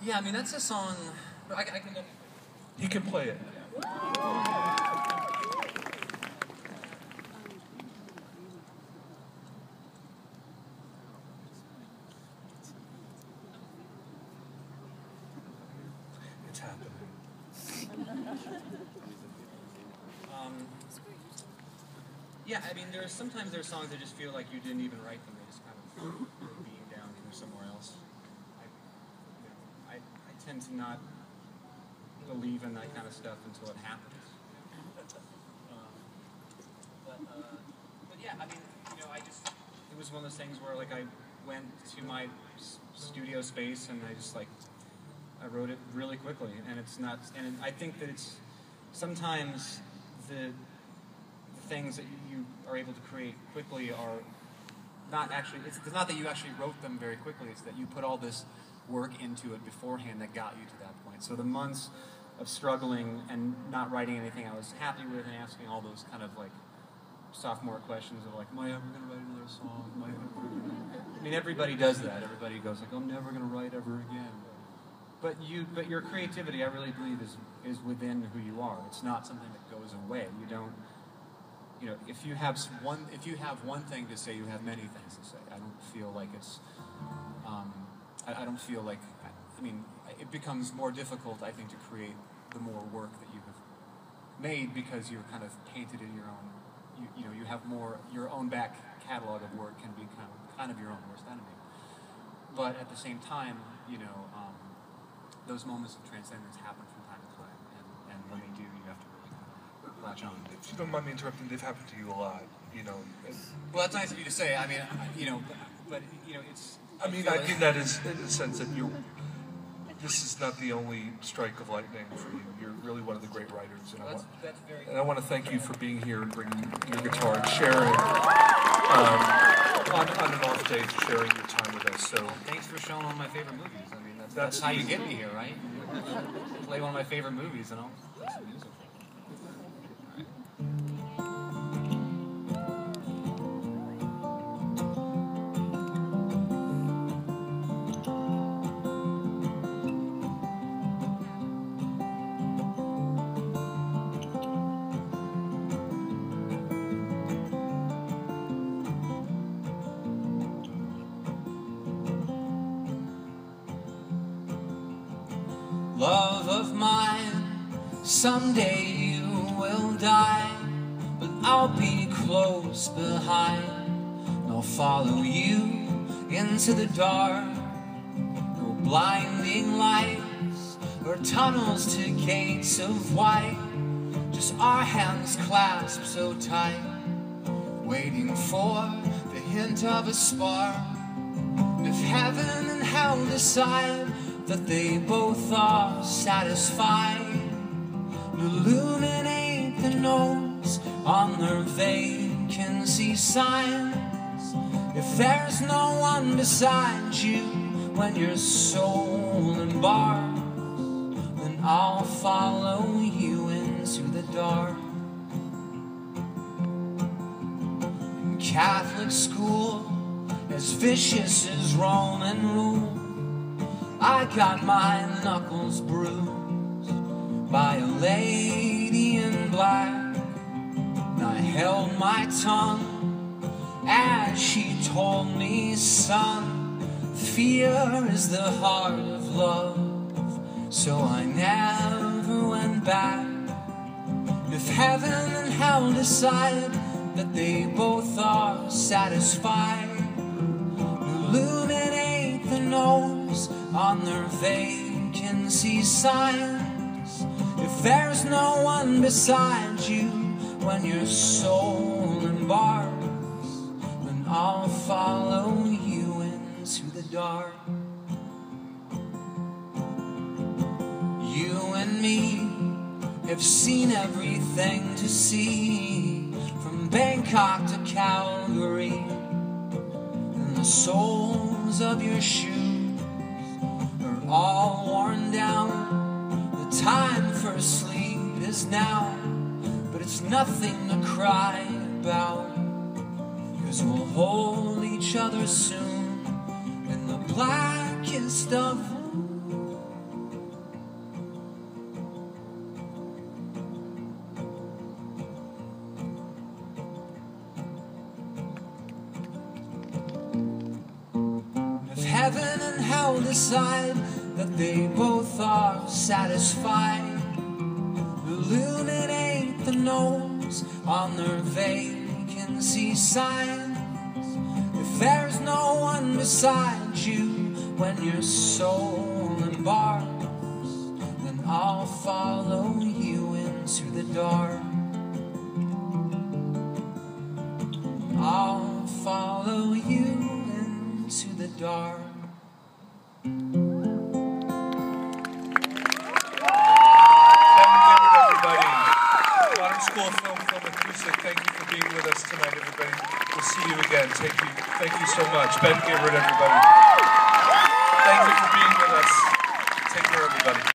Yeah, I mean, that's a song. I can go. He can play it. It's happening. Yeah, I mean, sometimes there's songs that just feel like you didn't even write them. They just kind of being down here somewhere else. I tend to not believe in that kind of stuff until it happens. But yeah, I mean, you know, it was one of those things where like I went to my studio space and I wrote it really quickly, and it's not, and I think that it's sometimes the things that you are able to create quickly are not actually, it's not that you actually wrote them very quickly, it's that you put all this work into it beforehand that got you to that point. So the months of struggling and not writing anything I was happy with and asking all those kind of like sophomore questions of like, am I ever going to write another song? Am I ever gonna... I mean, everybody does that. Everybody goes like, I'm never going to write ever again. But your creativity, I really believe, is within who you are. It's not something that goes away. You don't, you know, if you have one thing to say, you have many things to say. I don't feel like it's, I don't feel like, I mean, it becomes more difficult, I think, to create the more work that you have made because you're kind of painted in your own, you know, you have more, your own back catalog of work can be kind of your own worst enemy. But at the same time, you know, those moments of transcendence happen from time to time, and when they do, you have to really kind of latch on. If you don't mind me interrupting, they've happened to you a lot, you know. Well, that's nice of you to say. I mean, you know, but you know, it's. I mean that is in the sense that this is not the only strike of lightning for you. You're really one of the great writers, and I want to thank you for being here and bringing your guitar and sharing on an off day, sharing your time with us. So thanks for showing one of my favorite movies. I mean, that's how you get me here, right? Play one of my favorite movies, and I'll play some music. Love of mine, someday you will die, but I'll be close behind, and I'll follow you into the dark. No blinding lights or tunnels to gates of white, just our hands clasped so tight, waiting for the hint of a spark. If heaven and hell decide that they both are satisfied, illuminate the notes on their vacancy signs. If there's no one beside you when your soul embarks, then I'll follow you into the dark. In Catholic school, as vicious as Roman rule, I got my knuckles bruised by a lady in black, and I held my tongue as she told me, son, fear is the heart of love. So I never went back. If heaven and hell decide that they both are satisfied, illuminate the notes on their vacancy signs. If there's no one beside you when your soul embarks, then I'll follow you into the dark. You and me have seen everything to see, from Bangkok to Calgary, and the soles of your shoes all worn down. The time for sleep is now, but it's nothing to cry about, 'cause we'll hold each other soon in the blackest of rooms. heaven and hell decide that they both are satisfied, illuminate the nose on their vacancy signs. If there's no one beside you when your soul embarks, then I'll follow you into the dark. I'll follow you into the dark. School of Film Acoustic, thank you for being with us tonight, everybody. We'll see you again. Thank you so much. Ben Gibbard, everybody. Thank you for being with us. Take care, everybody.